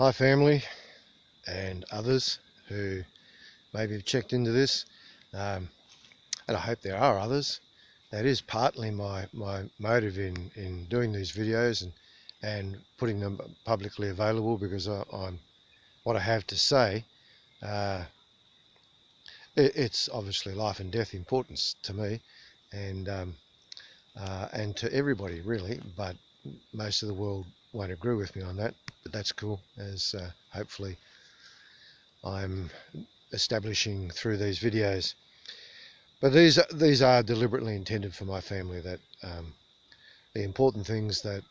Hi family and others who maybe have checked into this, and I hope there are others. That is partly my motive in doing these videos and putting them publicly available, because I'm what I have to say, uh, it's obviously life and death importance to me, and to everybody really, but most of the world won't agree with me on that, but that's cool, as hopefully I'm establishing through these videos. But these are deliberately intended for my family, that the important things that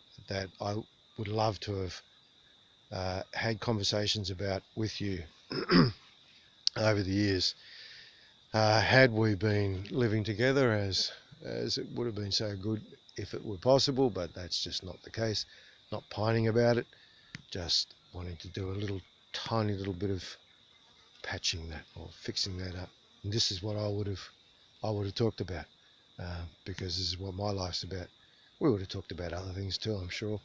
I would love to have had conversations about with you over the years, had we been living together, as it would have been so good if it were possible, but that's just not the case. Not pining about it, just wanting to do a tiny little bit of patching that or fixing that up. And this is what I would have talked about, because this is what my life's about. We would have talked about other things too, I'm sure,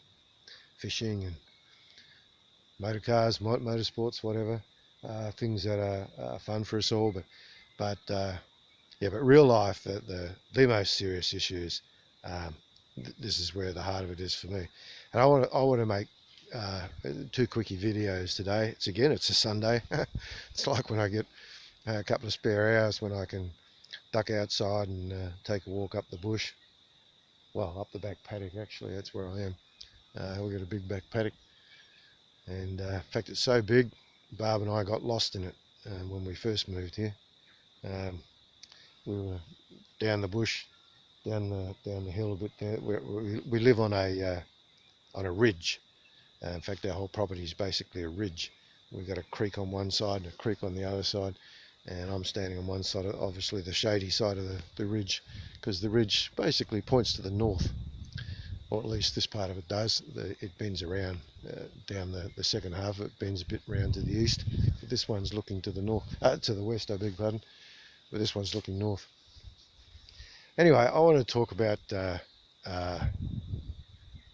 fishing and motor cars, motorsports, whatever, things that are fun for us all. Yeah, but real life, the most serious issues. This is where the heart of it is for me, and I want to make two quickie videos today. It's a Sunday. It's like when I get a couple of spare hours when I can duck outside and take a walk up the bush. Well, up the back paddock, actually, that's where I am. We've got a big back paddock, and in fact it's so big, Barb and I got lost in it when we first moved here. We were down the bush, down the hill a bit there. We live on a ridge. In fact, our whole property is basically a ridge. We've got a creek on one side and a creek on the other side, and I'm standing on one side, obviously the shady side of the ridge, because the ridge basically points to the north, or at least this part of it does. It bends around down the second half. It bends a bit round to the east. But this one's looking to the north, to the west, I beg pardon. But this one's looking north. Anyway, I want to talk about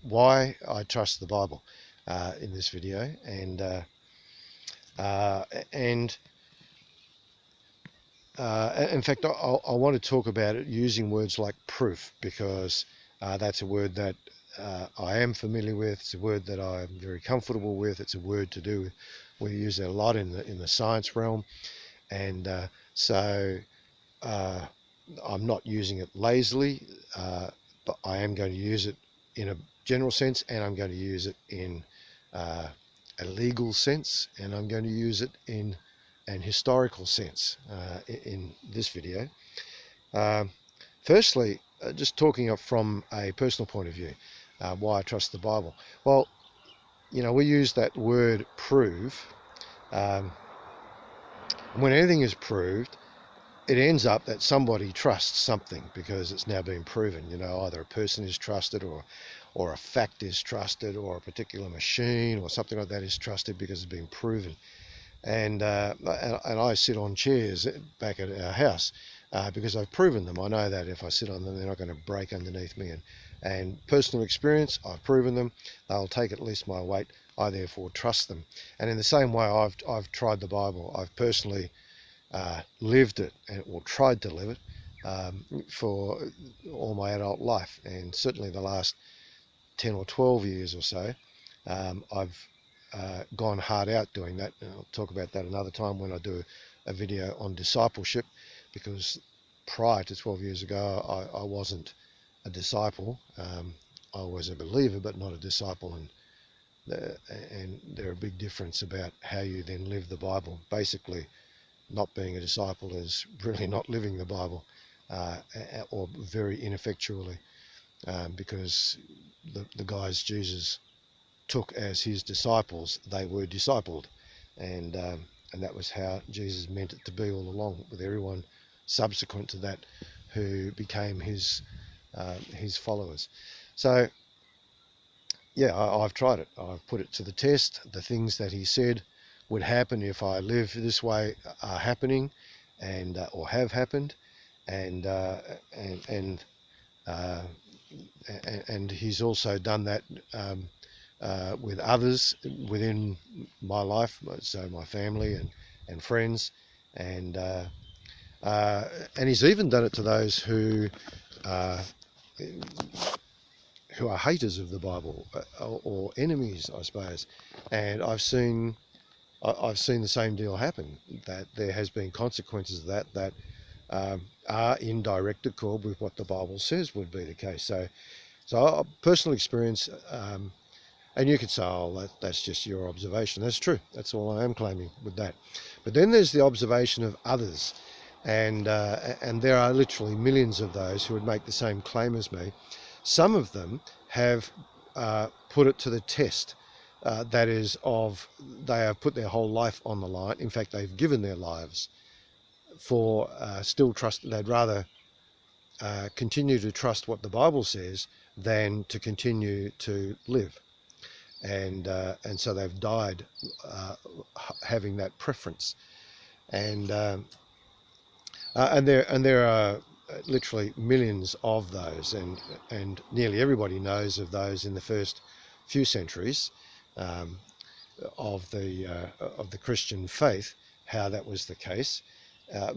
why I trust the Bible in this video, and in fact, I want to talk about it using words like proof, because that's a word that I am familiar with. It's a word that I'm very comfortable with. It's a word to do with, we use it a lot in the science realm, and so I'm not using it lazily, but I am going to use it in a general sense, and I'm going to use it in a legal sense, and I'm going to use it in an historical sense in this video. Firstly, just talking up from a personal point of view, why I trust the Bible. Well, we use that word prove. When anything is proved, it ends up that somebody trusts something because it's now been proven. Either a person is trusted, or a fact is trusted, or a particular machine or something like that is trusted because it's been proven. And I sit on chairs back at our house because I've proven them. I know that if I sit on them, they're not going to break underneath me. And personal experience, I've proven them. They'll take at least my weight. I therefore trust them. And in the same way, I've tried the Bible. I've personally lived it, or tried to live it, for all my adult life, and certainly the last 10 or 12 years or so. I've gone hard out doing that, and I'll talk about that another time when I do a video on discipleship, because prior to 12 years ago I wasn't a disciple. I was a believer but not a disciple, and there's a big difference about how you then live the Bible. Basically, not being a disciple is really not living the Bible, or very ineffectually, because the guys Jesus took as his disciples, they were discipled, and that was how Jesus meant it to be all along, with everyone subsequent to that who became his followers. So yeah, I've tried it. I've put it to the test. The things that he said would happen if I live this way are happening, and or have happened, and and he's also done that with others within my life, so my family and friends, and he's even done it to those uh, who are haters of the Bible, or enemies, I suppose. And I've seen the same deal happen, that there has been consequences of that are in direct accord with what the Bible says would be the case. So personal experience, and you could say, oh, that's just your observation. That's true. That's all I am claiming with that. But then there's the observation of others, and there are literally millions of those who would make the same claim as me. Some of them have put it to the test. That is, they have put their whole life on the line. In fact, they've given their lives for still trust. They'd rather continue to trust what the Bible says than to continue to live. And so they've died having that preference. And there are literally millions of those, and nearly everybody knows of those in the first few centuries of the Christian faith, how that was the case.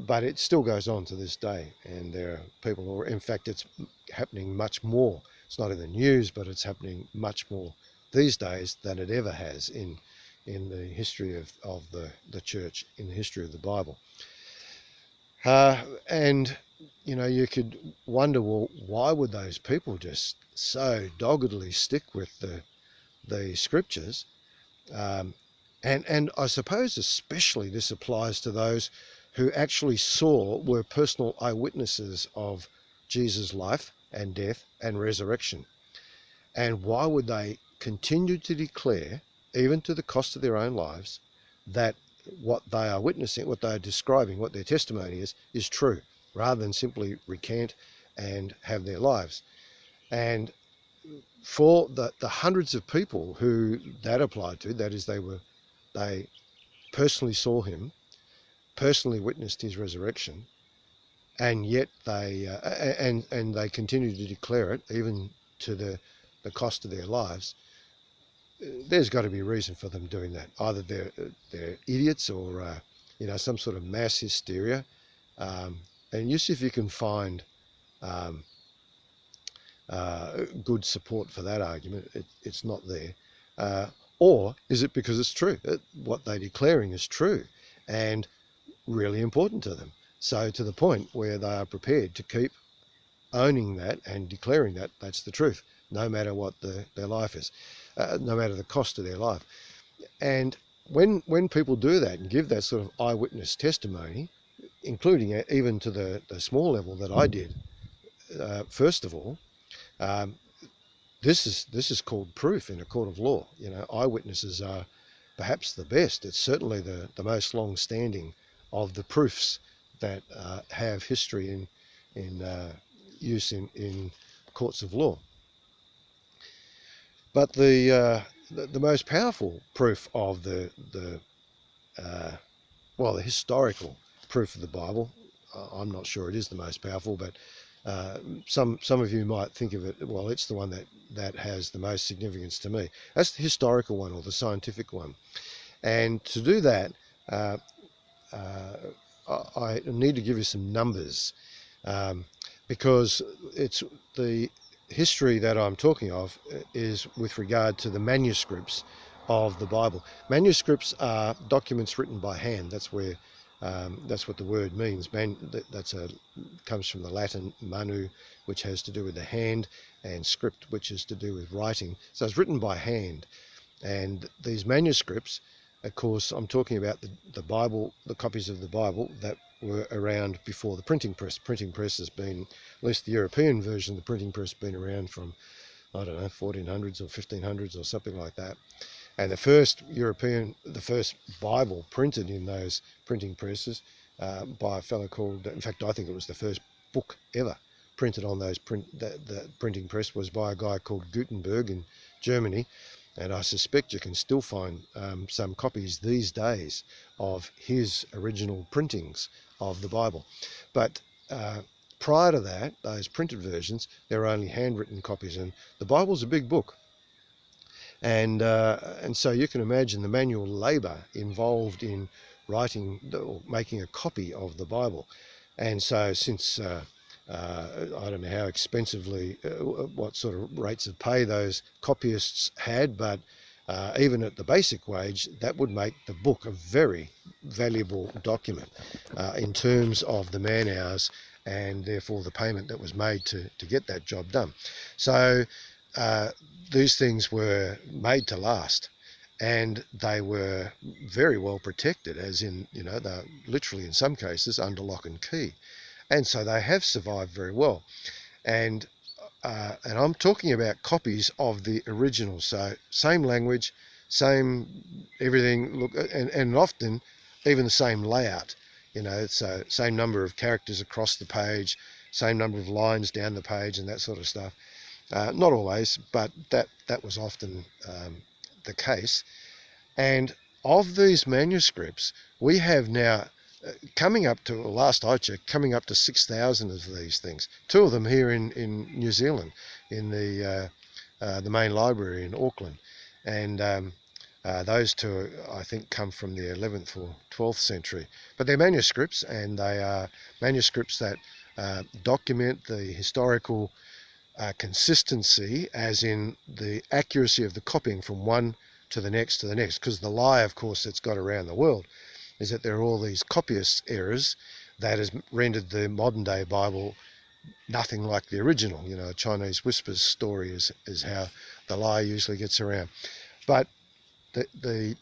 But it still goes on to this day, and there are people who, in fact, it's happening much more. It's not in the news, but it's happening much more these days than it ever has in the history of the church, in the history of the Bible. And you could wonder, well, why would those people just so doggedly stick with the scriptures? And I suppose especially this applies to those who actually were personal eyewitnesses of Jesus' life and death and resurrection. And why would they continue to declare, even to the cost of their own lives, that what they are witnessing, what they are describing, what their testimony is true, rather than simply recant and have their lives? And for the hundreds of people who that applied to, that is, they personally saw him, personally witnessed his resurrection, and yet they continue to declare it even to the cost of their lives. There's got to be a reason for them doing that. Either they're idiots, or some sort of mass hysteria. And you see if you can find good support for that argument. It's not there. Or is it because it's true? What they're declaring is true and really important to them. So to the point where they are prepared to keep owning that and declaring that that's the truth, no matter what their life is, no matter the cost of their life. And when people do that and give that sort of eyewitness testimony, including even to the small level that I did, first of all, this is called proof in a court of law. Eyewitnesses are perhaps the best. It's certainly the most long-standing of the proofs that have history in use in courts of law. But the most powerful proof of the historical proof of the Bible, I'm not sure it is the most powerful, but some of you might think of it, well, it's the one that has the most significance to me. That's the historical one, or the scientific one. And to do that, I need to give you some numbers, because it's the history that I'm talking of is with regard to the manuscripts of the Bible. Manuscripts are documents written by hand. That's what the word means. Comes from the Latin manu, which has to do with the hand, and script, which is to do with writing. So it's written by hand. And these manuscripts, of course, I'm talking about the Bible, the copies of the Bible that were around before the printing press. Printing press has been, at least the European version of the printing press, been around from, I don't know, 1400s or 1500s or something like that. And the first Bible printed in those printing presses by a fellow called, in fact, I think it was the first book ever printed on those the printing press, was by a guy called Gutenberg in Germany. And I suspect you can still find some copies these days of his original printings of the Bible. But prior to that, those printed versions, they're only handwritten copies. And the Bible's a big book. And so you can imagine the manual labor involved in writing or making a copy of the Bible. And so since I don't know how expensively, what sort of rates of pay those copyists had, but even at the basic wage, that would make the book a very valuable document in terms of the man hours and therefore the payment that was made to get that job done. So these things were made to last, and they were very well protected, as in, you know, they're literally in some cases under lock and key. And so they have survived very well. And I'm talking about copies of the original. So same language, same everything, look, and often even the same layout. You know, so same number of characters across the page, same number of lines down the page, and that sort of stuff. Not always, but that was often the case. And of these manuscripts, we have now coming up to, last I checked, coming up to 6,000 of these things. Two of them here in New Zealand, in the main library in Auckland. And those two, I think, come from the 11th or 12th century. But they're manuscripts, and they are manuscripts that document the historical consistency, as in the accuracy of the copying from one to the next to the next. Because the lie, of course, that's got around the world is that there are all these copyist errors that has rendered the modern day Bible nothing like the original. You know, a Chinese whispers story is how the lie usually gets around. But the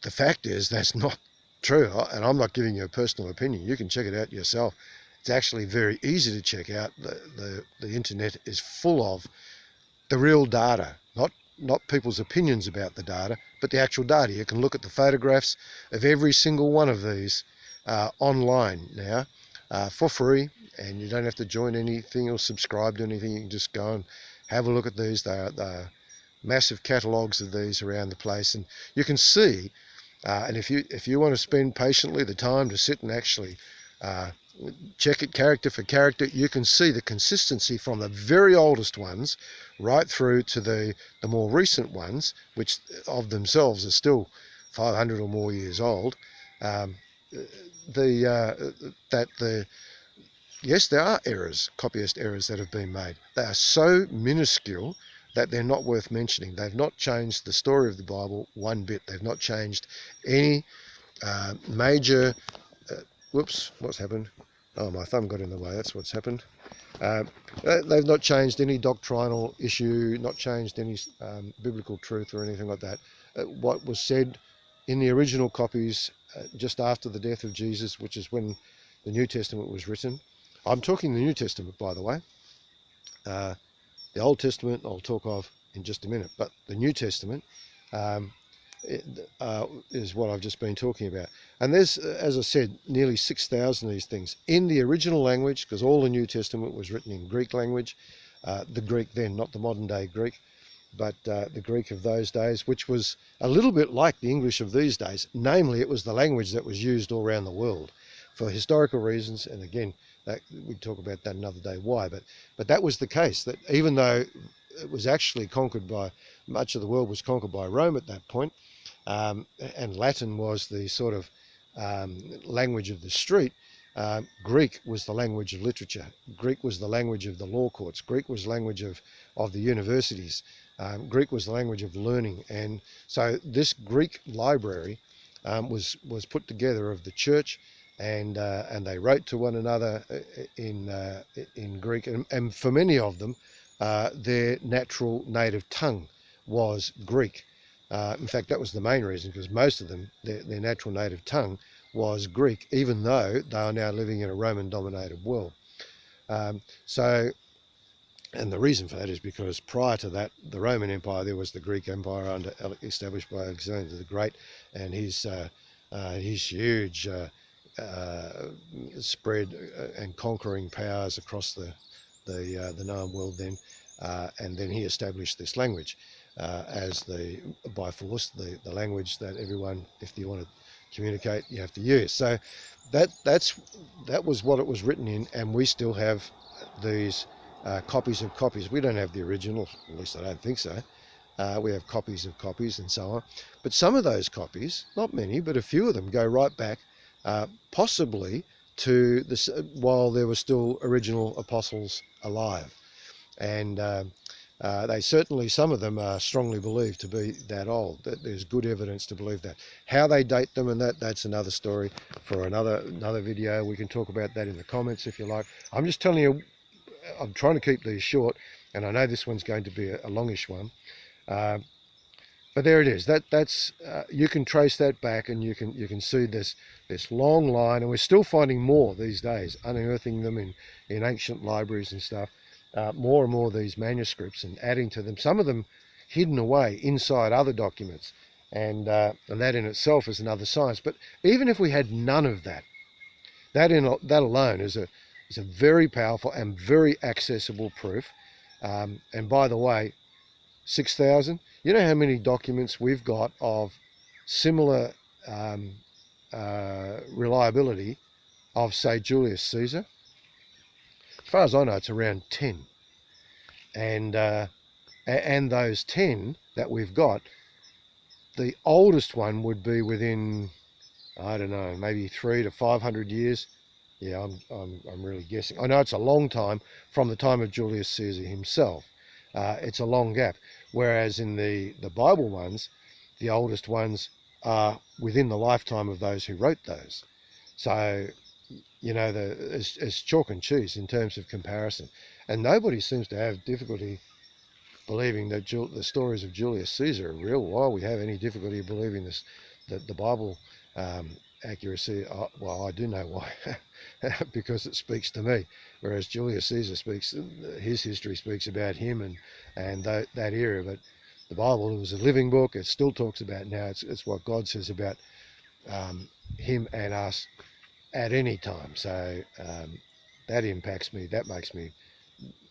fact is that's not true, and I'm not giving you a personal opinion. You can check it out yourself. It's actually very easy to check out. The internet is full of the real data, not people's opinions about the data, but the actual data. You can look at the photographs of every single one of these online now for free, and you don't have to join anything or subscribe to anything. You can just go and have a look at these. They are massive catalogues of these around the place, and you can see, and if you want to spend patiently the time to sit and actually check it character for character, you can see the consistency from the very oldest ones right through to the more recent ones, which of themselves are still 500 or more years old. Yes, there are errors, copyist errors that have been made. They are so minuscule that they're not worth mentioning. They've not changed the story of the Bible one bit. They've not changed any major whoops, what's happened? Oh, my thumb got in the way, that's what's happened. They've not changed any doctrinal issue, not changed any biblical truth or anything like that. What was said in the original copies just after the death of Jesus, which is when the New Testament was written. I'm talking the New Testament, by the way. The Old Testament I'll talk of in just a minute, but the New Testament is what I've just been talking about. And there's, as I said, nearly 6,000 of these things in the original language, because all the New Testament was written in Greek language, the Greek then, not the modern day Greek, but the Greek of those days, which was a little bit like the English of these days. Namely, it was the language that was used all around the world for historical reasons. And again, we talk about that another day why, but that was the case, that even though it was actually conquered by, much of the world was conquered by Rome at that point, and Latin was the sort of language of the street, Greek was the language of literature. Greek was the language of the law courts. Greek was the language of the universities. Greek was the language of learning. And so this Greek library was put together of the church, and they wrote to one another in Greek. And for many of them, their natural native tongue was Greek. In fact, that was the main reason, because most of them, their natural native tongue was Greek, even though they are now living in a Roman-dominated world. And the reason for that is because prior to that, the Roman Empire, there was the Greek Empire established by Alexander the Great, and his huge spread and conquering powers across the known world then, and then he established this language as by force the language that everyone, if you want to communicate, you have to use. So that was what it was written in, and we still have these copies of copies. We don't have the original, at least I don't think so. We have copies of copies and so on. But some of those copies, not many, but a few of them go right back, possibly to this, while there were still original apostles alive. And they certainly, some of them are strongly believed to be that old. That there's good evidence to believe that. How they date them and that's another story for another video. We can talk about that in the comments if you like. I'm just telling you, I'm trying to keep these short, and I know this one's going to be a longish one. But there it is. That's you can trace that back, and you can see this long line, and we're still finding more these days, unearthing them in ancient libraries and stuff. More and more of these manuscripts, and adding to them, some of them hidden away inside other documents, and that in itself is another science. But even if we had none of that, that alone is a very powerful and very accessible proof. And by the way, 6,000. You know how many documents we've got of similar reliability of, say, Julius Caesar? As far as I know, it's around 10. And those 10 that we've got, the oldest one would be within, I don't know, maybe 300 to 500 years. Yeah, I'm really guessing. I know it's a long time from the time of Julius Caesar himself. It's a long gap. Whereas in the Bible ones, the oldest ones are within the lifetime of those who wrote those. So, you know, it's chalk and cheese in terms of comparison. And nobody seems to have difficulty believing that the stories of Julius Caesar are real. Why we have any difficulty believing this, that the Bible accuracy? Well, I do know why, because it speaks to me. Whereas Julius Caesar speaks, his history speaks about him and that era. But the Bible was a living book. It still talks about now. It's what God says about him and us at any time. So that impacts me. That makes me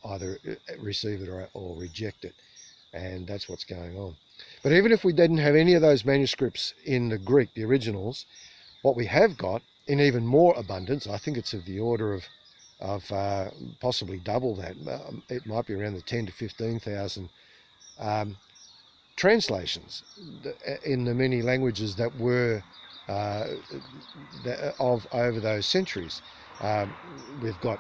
either receive it or reject it. And that's what's going on. But even if we didn't have any of those manuscripts in the Greek, the originals, what we have got in even more abundance, I think it's of the order of possibly double that. It might be around the 10 to 15,000 translations in the many languages that were of over those centuries. We've got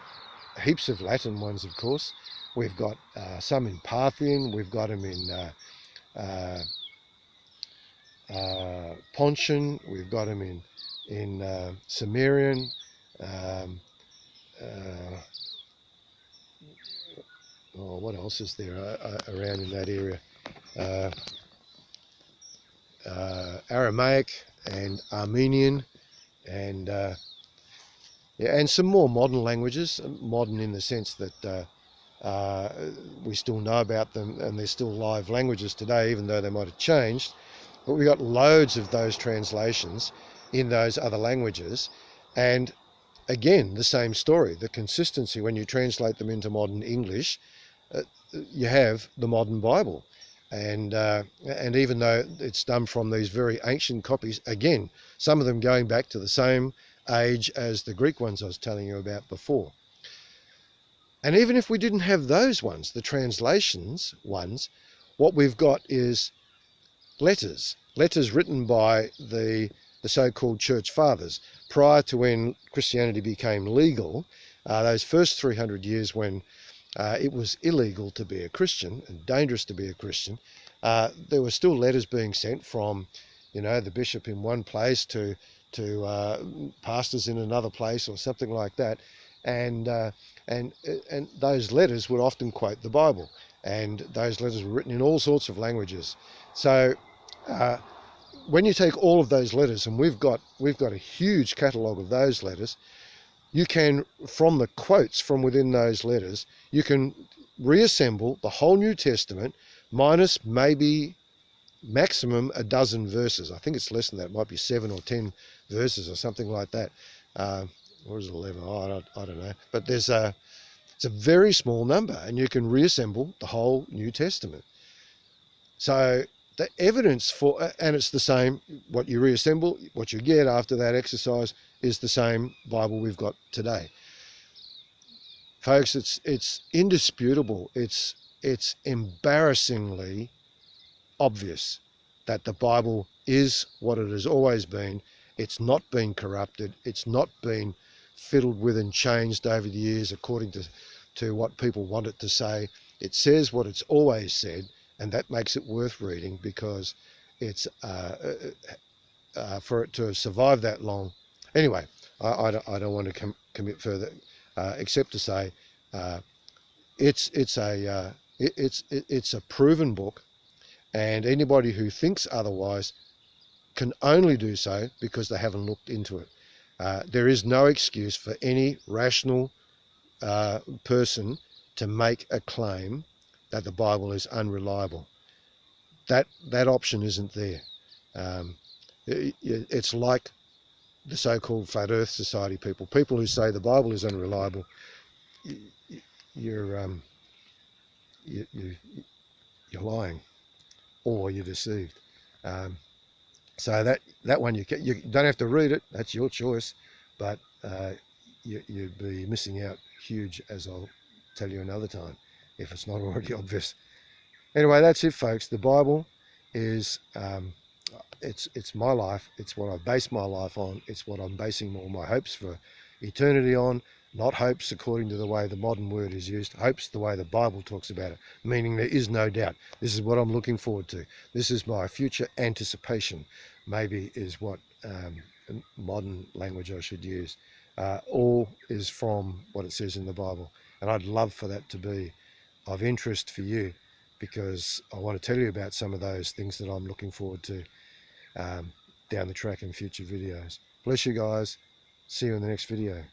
heaps of Latin ones, of course. We've got some in Parthian. We've got them in Pontian. We've got them in Sumerian. What else is there around in that area? Aramaic and Armenian, and yeah, and some more modern languages. Modern in the sense that we still know about them, and they're still live languages today, even though they might have changed. But we got loads of those translations in those other languages, and again, the same story. The consistency when you translate them into modern English, you have the modern Bible, and even though it's done from these very ancient copies, again, some of them going back to the same age as the Greek ones I was telling you about before. And even if we didn't have those ones, the translations ones, what we've got is letters written by the so-called church fathers prior to when Christianity became legal. Those first 300 years when it was illegal to be a Christian and dangerous to be a Christian, there were still letters being sent from, you know, the bishop in one place to pastors in another place or something like that, and those letters would often quote the Bible, and those letters were written in all sorts of languages. So when you take all of those letters, and we've got a huge catalogue of those letters, you can, from the quotes from within those letters, you can reassemble the whole New Testament minus maybe maximum a dozen verses. I think it's less than that. It might be 7 or 10 verses or something like that. Or is it 11? Oh, I don't know. But it's a very small number, and you can reassemble the whole New Testament. So the evidence for, and it's the same, what you reassemble, what you get after that exercise is the same Bible we've got today. Folks, it's indisputable. It's embarrassingly obvious that the Bible is what it has always been. It's not been corrupted. It's not been fiddled with and changed over the years according to what people want it to say. It says what it's always said, and that makes it worth reading, because it's for it to have survived that long. Anyway, I don't want to commit further, except to say it's a proven book, and anybody who thinks otherwise can only do so because they haven't looked into it. There is no excuse for any rational person to make a claim that the Bible is unreliable. That option isn't there. It's like the so-called Flat Earth Society people who say the Bible is unreliable. You're lying, or you're deceived. So that one you don't have to read it. That's your choice, but you'd be missing out huge, as I'll tell you another time, if it's not already obvious. Anyway, that's it, folks. The Bible is it's my life. It's what I base my life on. It's what I'm basing all my hopes for eternity on. Not hopes according to the way the modern word is used. Hopes the way the Bible talks about it, meaning there is no doubt. This is what I'm looking forward to. This is my future anticipation, maybe, is what modern language I should use. All is from what it says in the Bible. And I'd love for that to be of interest for you, because I want to tell you about some of those things that I'm looking forward to down the track in future videos. Bless you guys. See you in the next video.